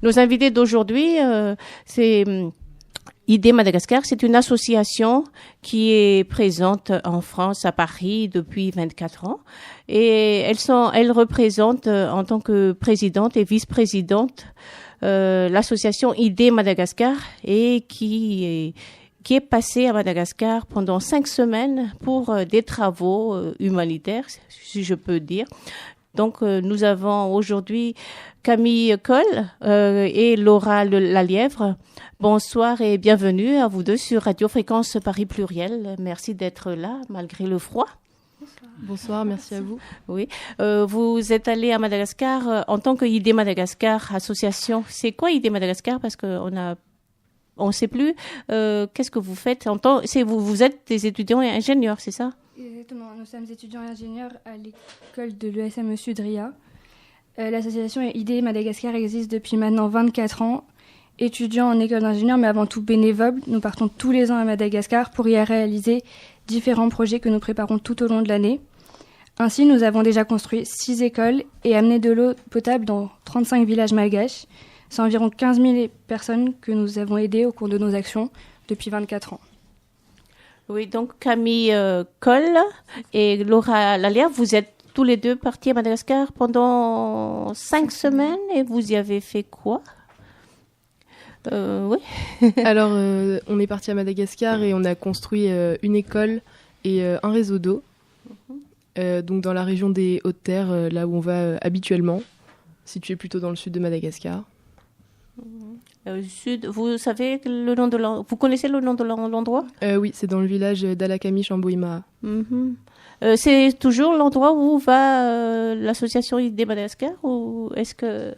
Nos invités d'aujourd'hui, c'est ID Madagascar. C'est une association qui est présente en France, à Paris, depuis 24 ans. Et elles représentent en tant que présidente et vice-présidente l'association ID Madagascar et qui est passée à Madagascar pendant 5 semaines pour des travaux humanitaires, si je peux dire. Donc, nous avons aujourd'hui Camille Coll et Laura Lalièvre. Bonsoir et bienvenue à vous deux sur Radio Fréquence Paris Pluriel. Merci d'être là, malgré le froid. Bonsoir, merci à vous. Oui, vous êtes allé à Madagascar en tant que ID Madagascar association. C'est quoi ID Madagascar? Parce on sait plus. Qu'est-ce que vous faites vous êtes des étudiants et ingénieurs, c'est ça? Exactement, nous sommes étudiants et ingénieurs à l'école de l'ESME Sudria. L'association ID Madagascar existe depuis maintenant 24 ans. Étudiants en école d'ingénieurs, mais avant tout bénévoles, nous partons tous les ans à Madagascar pour y réaliser différents projets que nous préparons tout au long de l'année. Ainsi, nous avons déjà construit 6 écoles et amené de l'eau potable dans 35 villages malgaches. C'est environ 15 000 personnes que nous avons aidées au cours de nos actions depuis 24 ans. Oui, donc Camille Coll et Laura Lalièvre, vous êtes tous les deux partis à Madagascar pendant 5 semaines et vous y avez fait quoi? Oui. Alors, on est parti à Madagascar et on a construit une école et un réseau d'eau. Donc dans la région des Hautes-Terres, là où on va habituellement, situé plutôt dans le sud de Madagascar. Sud, vous savez le nom vous connaissez le nom de l'endroit? Oui, c'est dans le village d'Alakamish en Boïma. C'est toujours l'endroit où va l'association ID Madagascar, ou est-ce que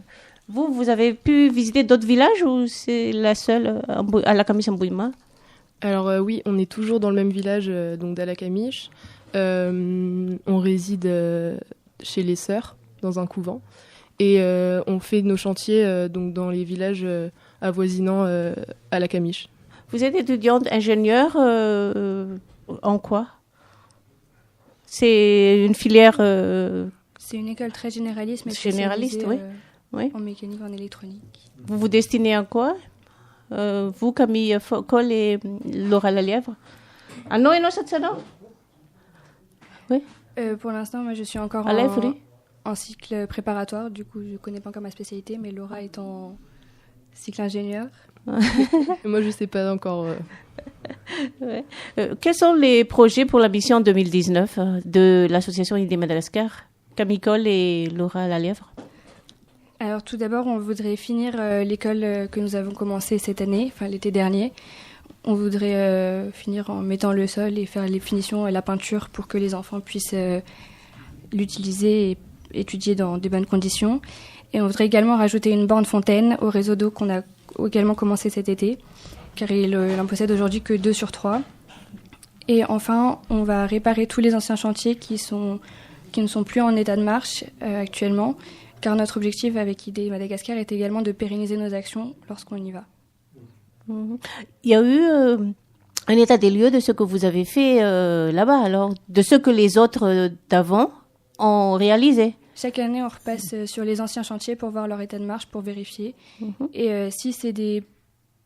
vous avez pu visiter d'autres villages ou c'est la seule à Alakamish en Boïma? Alors oui, on est toujours dans le même village donc d'Alakamish. On réside chez les sœurs dans un couvent et on fait nos chantiers donc dans les villages avoisinant Alakamish. Vous êtes étudiante ingénieure en quoi? C'est une filière C'est une école très généraliste, mais généraliste, oui. En mécanique, en électronique. Vous vous destinez à quoi? Vous, Camille Coll et Laura Lalièvre? Ah non, et non, c'est ça, non? Oui. Pour l'instant, moi, je suis encore en cycle préparatoire. Du coup, je ne connais pas encore ma spécialité, mais Laura est en cycle ingénieur. Moi, je ne sais pas encore. Ouais. Quels sont les projets pour la mission 2019 de l'association ID Madagascar? Camille Coll et Laura Lalièvre. Alors, tout d'abord, on voudrait finir l'école que nous avons commencée cette année, enfin l'été dernier. On voudrait finir en mettant le sol et faire les finitions et la peinture pour que les enfants puissent l'utiliser et étudier dans de bonnes conditions. Et on voudrait également rajouter une borne fontaine au réseau d'eau qu'on a également commencé cet été, car il n'en possède aujourd'hui que 2 sur 3. Et enfin, on va réparer tous les anciens chantiers qui ne sont plus en état de marche actuellement, car notre objectif avec ID Madagascar est également de pérenniser nos actions lorsqu'on y va. Il y a eu un état des lieux de ce que vous avez fait là-bas, alors, de ce que les autres d'avant ont réalisé. Chaque année, on repasse sur les anciens chantiers pour voir leur état de marche, pour vérifier. Et si c'est des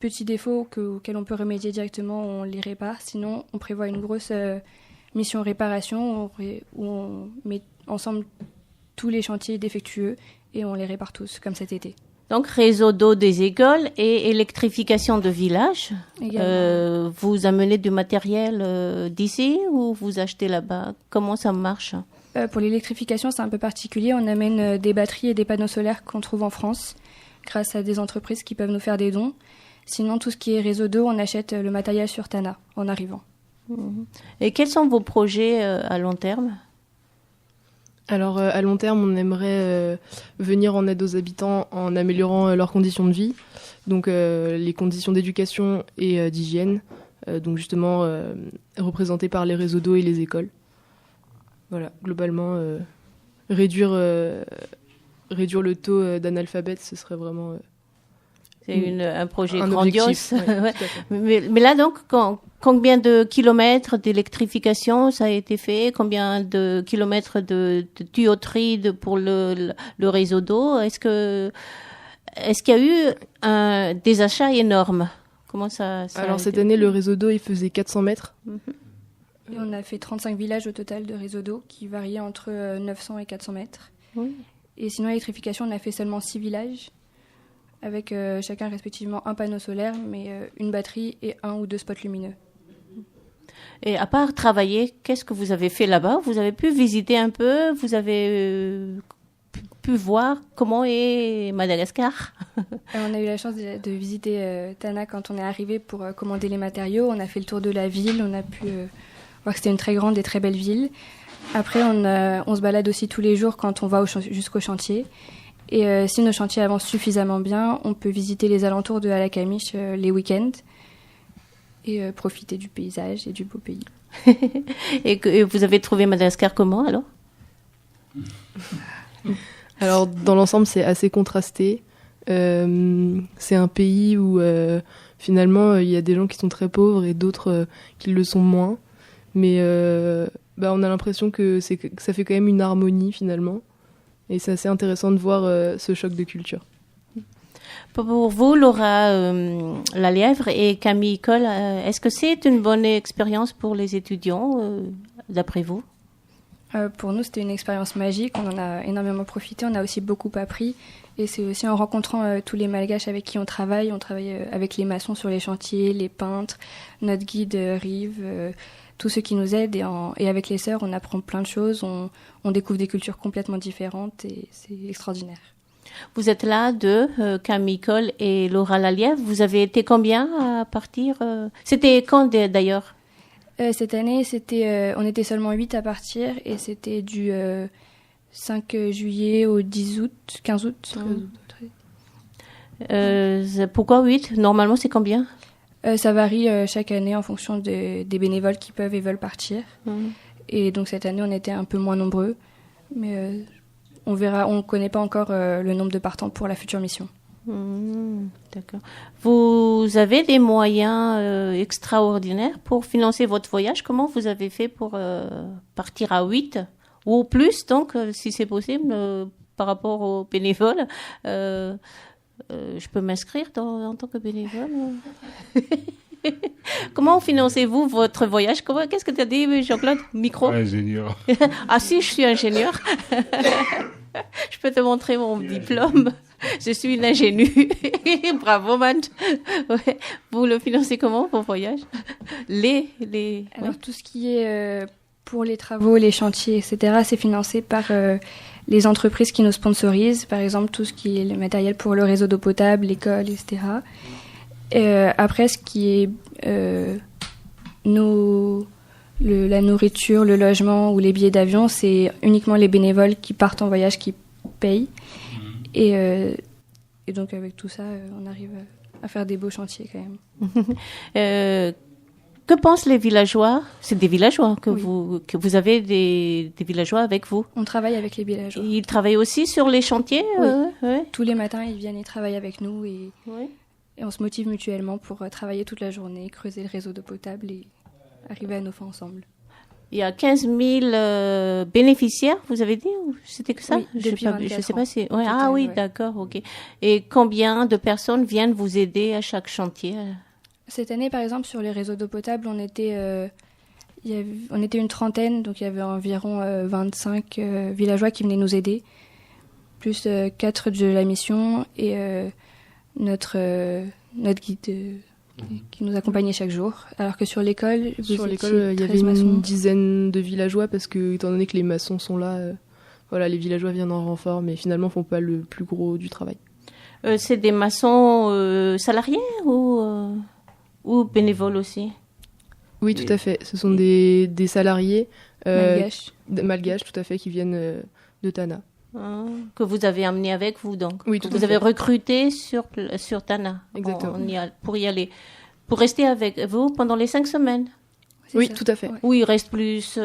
petits défauts auxquels on peut remédier directement, on les répare. Sinon, on prévoit une grosse mission réparation où on met ensemble tous les chantiers défectueux et on les répare tous, comme cet été. Donc, réseau d'eau des écoles et électrification de villages. Vous amenez du matériel d'ici ou vous achetez là-bas? Comment ça marche? Pour l'électrification, c'est un peu particulier. On amène des batteries et des panneaux solaires qu'on trouve en France grâce à des entreprises qui peuvent nous faire des dons. Sinon, tout ce qui est réseau d'eau, on achète le matériel sur Tana en arrivant. Et quels sont vos projets à long terme? Alors, à long terme, on aimerait venir en aide aux habitants en améliorant leurs conditions de vie, donc les conditions d'éducation et d'hygiène, donc justement représentées par les réseaux d'eau et les écoles. Voilà, globalement, réduire le taux d'analphabètes, ce serait vraiment... C'est un projet un grandiose. Ouais, mais là, donc, combien de kilomètres d'électrification ça a été fait? Combien de kilomètres de tuyauterie pour le réseau d'eau? Est-ce est-ce qu'il y a eu des achats énormes? Comment ça Alors cette année, le réseau d'eau, il faisait 400 mètres. Et on a fait 35 villages au total de réseau d'eau qui variaient entre 900 et 400 mètres. Oui. Et sinon, l'électrification, on a fait seulement 6 villages avec chacun respectivement un panneau solaire, mais une batterie et 1 ou 2 spots lumineux. Et à part travailler, qu'est-ce que vous avez fait là-bas? Vous avez pu visiter un peu? Vous avez pu voir comment est Madagascar? On a eu la chance de visiter Tana quand on est arrivé pour commander les matériaux. On a fait le tour de la ville, on a pu voir que c'était une très grande et très belle ville. Après, on se balade aussi tous les jours quand on va jusqu'au chantier. Et si nos chantiers avancent suffisamment bien, on peut visiter les alentours de Alakamish les week-ends et profiter du paysage et du beau pays. Et vous avez trouvé Madagascar comment alors? Alors dans l'ensemble, c'est assez contrasté. C'est un pays où finalement il y a des gens qui sont très pauvres et d'autres qui le sont moins. Mais on a l'impression que ça fait quand même une harmonie finalement. Et c'est assez intéressant de voir ce choc de culture. Pour vous, Laura Lalièvre et Camille Cole, est-ce que c'est une bonne expérience pour les étudiants, d'après vous? Pour nous, c'était une expérience magique. On en a énormément profité. On a aussi beaucoup appris. Et c'est aussi en rencontrant tous les Malgaches avec qui on travaille. On travaille avec les maçons sur les chantiers, les peintres, notre guide Rive, tous ceux qui nous aident. Et avec les sœurs, on apprend plein de choses. On découvre des cultures complètement différentes et c'est extraordinaire. Vous êtes là Camille Cole et Laura Lalièvre. Vous avez été combien à partir C'était quand d'ailleurs? Cette année, on était seulement 8 à partir et c'était du 5 juillet au 10 août, 15 août. Pourquoi 8? Normalement, c'est combien? Ça varie chaque année en fonction des bénévoles qui peuvent et veulent partir. Et donc cette année, on était un peu moins nombreux. Mais on verra, on ne connaît pas encore le nombre de partants pour la future mission. D'accord. Vous avez des moyens extraordinaires pour financer votre voyage? Comment vous avez fait pour partir à 8 ou plus, donc, si c'est possible, par rapport aux bénévoles? Je peux m'inscrire en tant que bénévole? Comment financez-vous votre voyage? Qu'est-ce que tu as dit, Jean-Claude? Micro? Ingénieur. Ah si, je suis ingénieur. Je peux te montrer mon diplôme. Je suis une ingénue. Bravo, man. Ouais. Vous le financez comment, vos voyages? Alors, tout ce qui est pour les travaux, les chantiers, etc., c'est financé par les entreprises qui nous sponsorisent. Par exemple, tout ce qui est le matériel pour le réseau d'eau potable, l'école, etc. Après, ce qui est la nourriture, le logement ou les billets d'avion, c'est uniquement les bénévoles qui partent en voyage qui payent. Et donc, avec tout ça, on arrive à faire des beaux chantiers quand même. Que pensent les villageois? C'est des villageois que vous avez des villageois avec vous? On travaille avec les villageois. Ils travaillent aussi sur les chantiers? Oui. Ouais. Tous les matins, ils viennent et travaillent avec nous et on se motive mutuellement pour travailler toute la journée, creuser le réseau d'eau potable et arriver à nos fins ensemble. Il y a 15 000 bénéficiaires, vous avez dit? Ou c'était que ça? Oui, depuis 24 je sais pas si. ans. Ah oui, d'accord, ok. Et combien de personnes viennent vous aider à chaque chantier? Cette année, par exemple, sur les réseaux d'eau potable, on était une trentaine, donc il y avait environ 25 villageois qui venaient nous aider, plus 4 de la mission et notre guide qui nous accompagnait chaque jour. Alors que sur l'école, il y avait une dizaine de villageois parce que, étant donné que les maçons sont là, les villageois viennent en renfort, mais finalement font pas le plus gros du travail. C'est des maçons salariés ou bénévoles aussi? Oui, tout à fait. Ce sont des salariés malgaches, tout à fait, qui viennent de Tana. Que vous avez amené avec vous, donc. Oui, que vous avez recruté sur Tana. Exactement. Pour y aller. Pour rester avec vous pendant les 5 semaines. Oui, ça. tout à fait. Ouais. Ou ils restent plus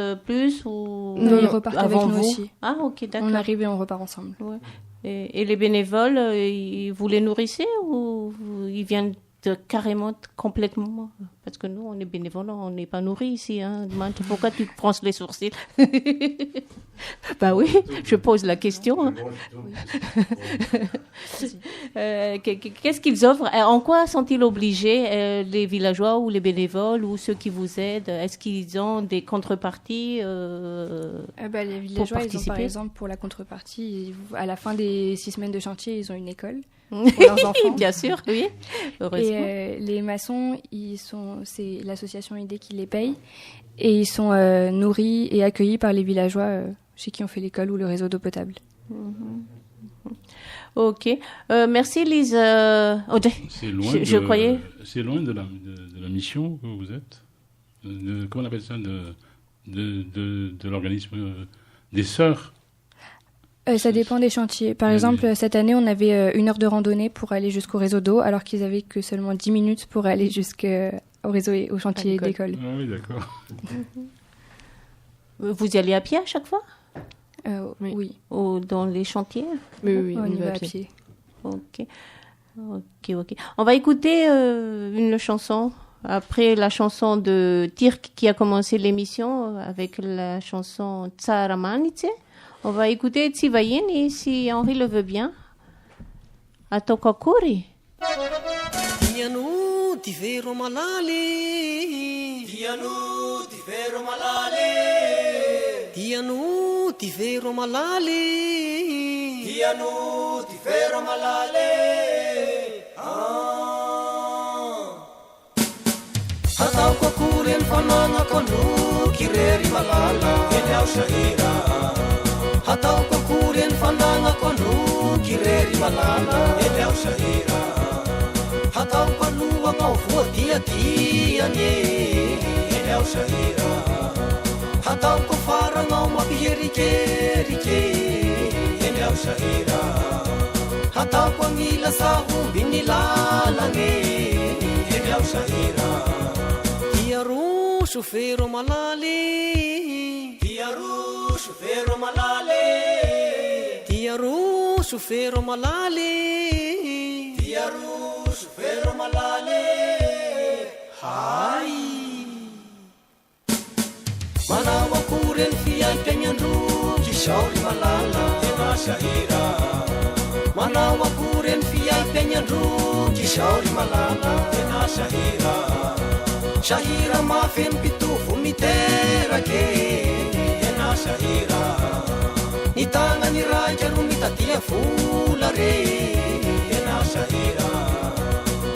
ou... Non, ils repartent avant avec nous vous aussi. Ah, ok, d'accord. On arrive et on repart ensemble. Ouais. Et les bénévoles, vous les nourrissez ou ils viennent carrément, complètement. Parce que nous, on est bénévoles, on n'est pas nourris ici. Hein. Pourquoi tu fronces les sourcils? Bah oui, je pose la question. Hein. Qu'est-ce qu'ils offrent? En quoi sont-ils obligés, les villageois ou les bénévoles ou ceux qui vous aident? Est-ce qu'ils ont des contreparties les villageois, ils ont par exemple pour la contrepartie, à la fin des 6 semaines de chantier, ils ont une école. Pour leurs enfants. Bien sûr, oui. Heureusement. Et les maçons, c'est l'association ID qui les paye et ils sont nourris et accueillis par les villageois chez qui on fait l'école ou le réseau d'eau potable. Ok. Merci Lise. Je croyais. C'est loin de la mission que vous êtes. Comment on appelle ça de l'organisme des sœurs. Ça dépend des chantiers. Par exemple, cette année, on avait 1 heure de randonnée pour aller jusqu'au réseau d'eau, alors qu'ils avaient que seulement 10 minutes pour aller jusqu'au réseau et au chantier d'école. Ah oui, d'accord. Vous y allez à pied à chaque fois? Oui. Dans les chantiers? Oui, on y va à pied. Ok. On va écouter une chanson. Après la chanson de Tirk qui a commencé l'émission avec la chanson Tsaramanice. On va écouter Tsivayin, si Henri le veut bien. Atokakuri. Tianu tivero malale. Tianu tivero malale. Tianu tivero malale. Tianu tivero malale. Hatau kakuren fananga konu kireri malala. Enau shahira. Hatau kakuren fananga konu kireri malala. Enau shahira. Hatau kanua ngau fua dia ne. Enau shahira. Hatau kofara ngau mapiheri ke. Enau shahira. Hatau kwangila sahu binilala nge. Enau shahira. Tiaru shufero malale. Tiaru shufero malale. Tiaru shufero malale. Tiaru shufero malale. Hai. Manawa kuren fiai penyandu kishauri malala. Ena shahira. Manawa kuren fiai penyandu kishauri malala. Ena shahira. Shahira mafem pitu fumitera ke. Ena shahira. Nitanga ni raja rumitatia fulare. Ena shahira.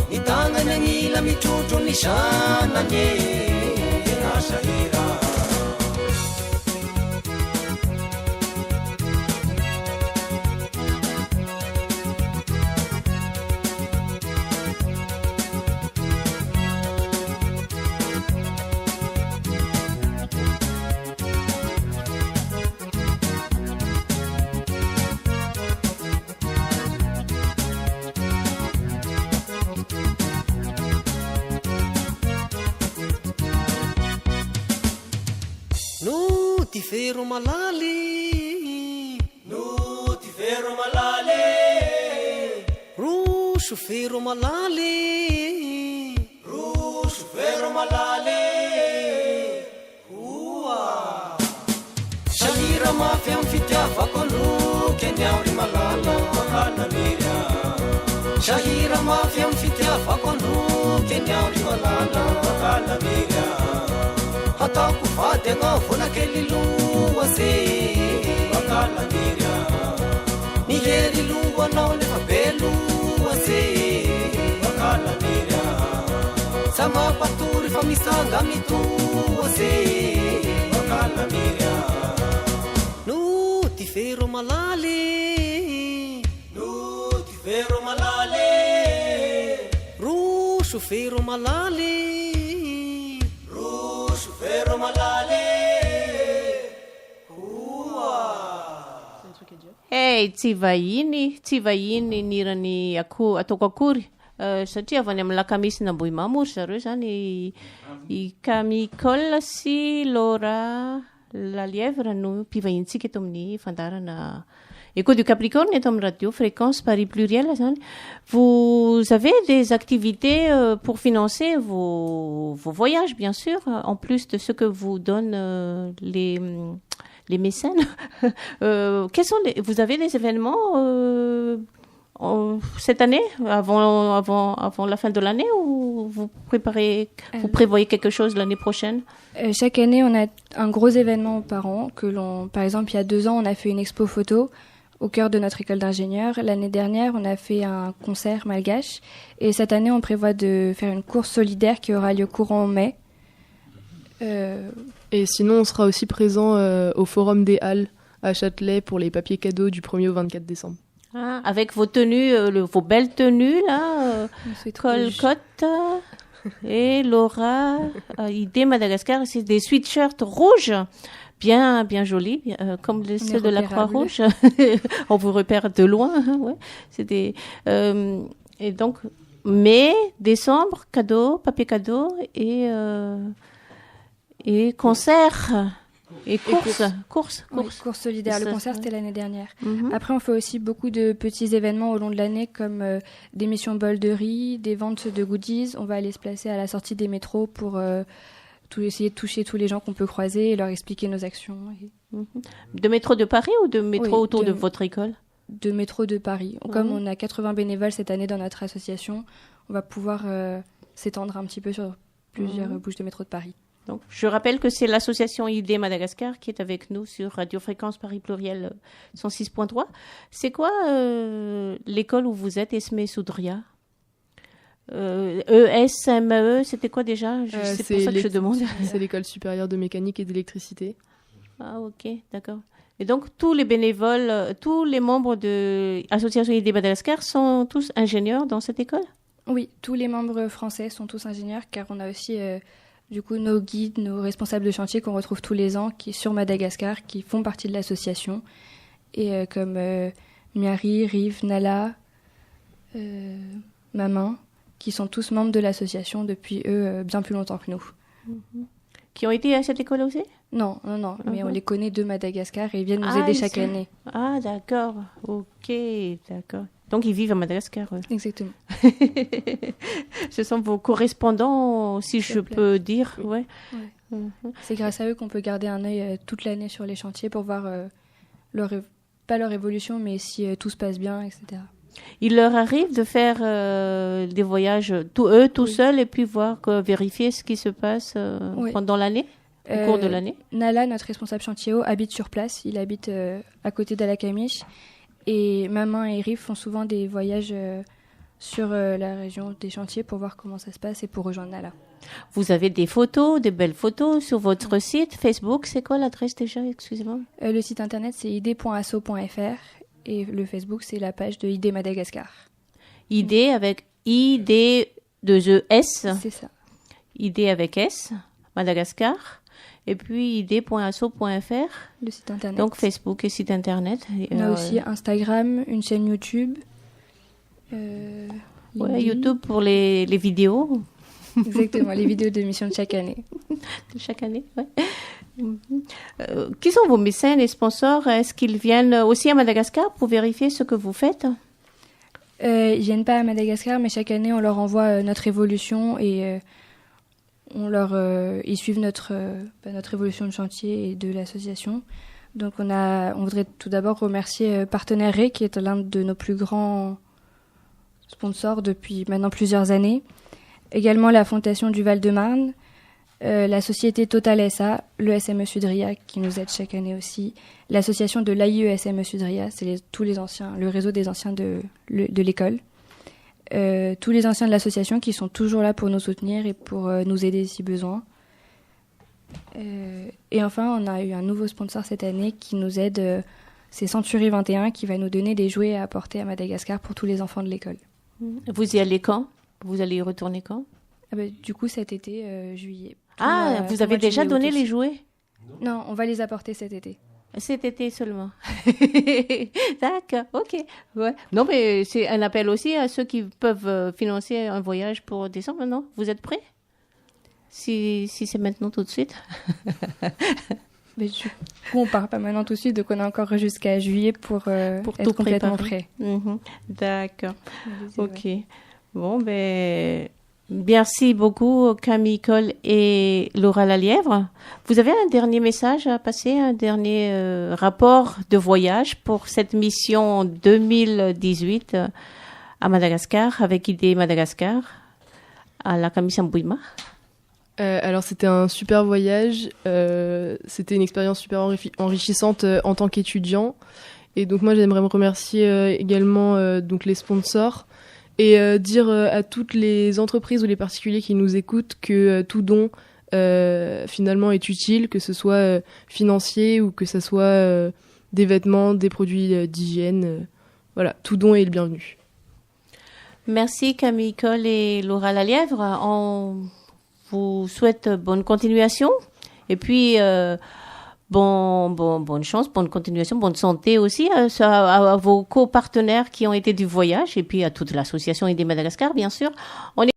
Nitanga nangila michuchu nishana nye. Ena shahira. Tifero malale. No tifero malale. Rushu fero malale. Rushu fero malale. Hua. Shahira mafia mfitia fakonu kenyauri malala. Makana miria. Shahira mafia mfitia fakonu kenyauri malala. Makana miria. Hata kufate ngafuna keliluwa se wakala miria. Nigeri luwa naone fabeluwa se wakala miria. Sama paturi famisanga mituwa se wakala miria. Nu tifero malale. Nu tifero malale. Rushu fero malale. Fero malale. Hey, Tsivainy nirany atoko akory. Satria avy any amin'ny lakamisy Nambohimamory zareo zany i Camicole sy Laura Lalièvre no mpivahintsika eto amin'ny fandarana Écho du Capricorne est en radio, fréquence Paris Pluriel. Vous avez des activités pour financer vos voyages, bien sûr, en plus de ce que vous donnent les mécènes. Vous avez des événements cette année, avant la fin de l'année, ou vous prévoyez quelque chose l'année prochaine? Chaque année, on a un gros événement par an. Par exemple, il y a 2 ans, on a fait une expo photo au cœur de notre école d'ingénieurs. L'année dernière, on a fait un concert malgache. Et cette année, on prévoit de faire une course solidaire qui aura lieu courant mai. Et sinon, on sera aussi présent au Forum des Halles à Châtelet pour les papiers cadeaux du 1er au 24 décembre. Ah, avec vos tenues, vos belles tenues, là, Colcotte et Laura, idée Madagascar, c'est des sweatshirts rouges, bien jolis, comme ceux de la Croix-Rouge. On vous repère de loin, hein, ouais. C'est des, et donc, mai, décembre, cadeaux, papier cadeau et concert. Et course solidaire. Le concert, ouais. c'était l'année dernière. Mm-hmm. Après, on fait aussi beaucoup de petits événements au long de l'année, comme des missions bol de riz, des ventes de goodies. On va aller se placer à la sortie des métros pour essayer de toucher tous les gens qu'on peut croiser et leur expliquer nos actions. Mm-hmm. De métro de Paris ou de métro autour de votre école? De métro de Paris. Mm-hmm. Comme on a 80 bénévoles cette année dans notre association, on va pouvoir s'étendre un petit peu sur plusieurs bouches de métro de Paris. Donc, je rappelle que c'est l'association ID Madagascar qui est avec nous sur Radio Fréquence Paris Pluriel 106.3. C'est quoi l'école où vous êtes, Esme Soudria? ESME, c'était quoi déjà? C'est pour ça que je demande. C'est l'école supérieure de mécanique et d'électricité. Ah, ok, d'accord. Et donc, tous les bénévoles, tous les membres de l'association ID Madagascar sont tous ingénieurs dans cette école? Oui, tous les membres français sont tous ingénieurs, car on a aussi... du coup, nos guides, nos responsables de chantier qu'on retrouve tous les ans, qui sur Madagascar, qui font partie de l'association, et comme Miari, Rive, Nala, Mamin, qui sont tous membres de l'association depuis bien plus longtemps que nous. Mm-hmm. Qui ont été à cette école aussi? Non, mais on les connaît de Madagascar et ils viennent nous Ah, aider chaque année. Ah, d'accord, ok, d'accord. Donc, ils vivent à Madagascar. Exactement. Ce sont vos correspondants, si je peux dire. Ouais. Mm-hmm. C'est grâce à eux qu'on peut garder un œil toute l'année sur les chantiers pour voir pas leur évolution, mais si tout se passe bien, etc. Il leur arrive de faire des voyages tout seuls et puis vérifier ce qui se passe pendant l'année, au cours de l'année. Nala, notre responsable chantier, habite sur place. Il habite à côté d'Alakamish. Et Maman et Riff font souvent des voyages sur la région des chantiers pour voir comment ça se passe et pour rejoindre Nala. Vous avez des photos, des belles photos sur votre site Facebook. C'est quoi l'adresse déjà? Excusez-moi. Le site internet, c'est id.asso.fr et le Facebook, c'est la page de ID Madagascar. ID avec ID2ES. C'est ça. ID avec S, Madagascar. Et puis id.asso.fr. Le site internet. Donc Facebook et site internet. On a aussi Instagram, une chaîne YouTube. YouTube pour les vidéos. Exactement, les vidéos d'émissions de chaque année. De chaque année, ouais. Qui sont vos mécènes et sponsors? Est-ce qu'ils viennent aussi à Madagascar pour vérifier ce que vous faites? Ils viennent pas à Madagascar, mais chaque année on leur envoie notre évolution et ils suivent notre évolution de chantier et de l'association. Donc on voudrait tout d'abord remercier Partenaire Ré, qui est l'un de nos plus grands sponsors depuis maintenant plusieurs années. Également la Fondation du Val-de-Marne, la société Total SA, le SME Sudria qui nous aide chaque année aussi, l'association de l'AIE-SME Sudria, c'est tous les anciens, le réseau des anciens de l'école. Tous les anciens de l'association qui sont toujours là pour nous soutenir et pour nous aider si besoin. Et enfin, on a eu un nouveau sponsor cette année qui nous aide, c'est Century 21, qui va nous donner des jouets à apporter à Madagascar pour tous les enfants de l'école. Vous y allez quand? Vous allez y retourner quand? Du coup, cet été, juillet. Vous avez déjà donné les jouets? Non, on va les apporter cet été. Cet été seulement. D'accord, ok. Ouais. Non, mais c'est un appel aussi à ceux qui peuvent financer un voyage pour décembre, non? Vous êtes prêts? Si c'est maintenant tout de suite. Mais du coup, on part pas maintenant tout de suite, donc on a encore jusqu'à juillet pour être tout complètement préparer. prêt. D'accord. Ouais. Ok. Bon, ben, merci beaucoup Camille Cole et Laura Lalièvre. Vous avez un dernier message à passer, un dernier rapport de voyage pour cette mission 2018 à Madagascar avec Idée Madagascar à la Commission Bouima? Alors c'était un super voyage, c'était une expérience super enrichissante en tant qu'étudiant. Et donc moi j'aimerais me remercier également donc les sponsors et dire à toutes les entreprises ou les particuliers qui nous écoutent que tout don finalement est utile, que ce soit financier ou que ce soit des vêtements, des produits d'hygiène. Voilà, tout don est le bienvenu. Merci Camille Cole et Laura Lalièvre. On vous souhaite bonne continuation et puis bonne chance, bonne continuation, bonne santé aussi à vos copartenaires qui ont été du voyage et puis à toute l'association Idée Madagascar bien sûr.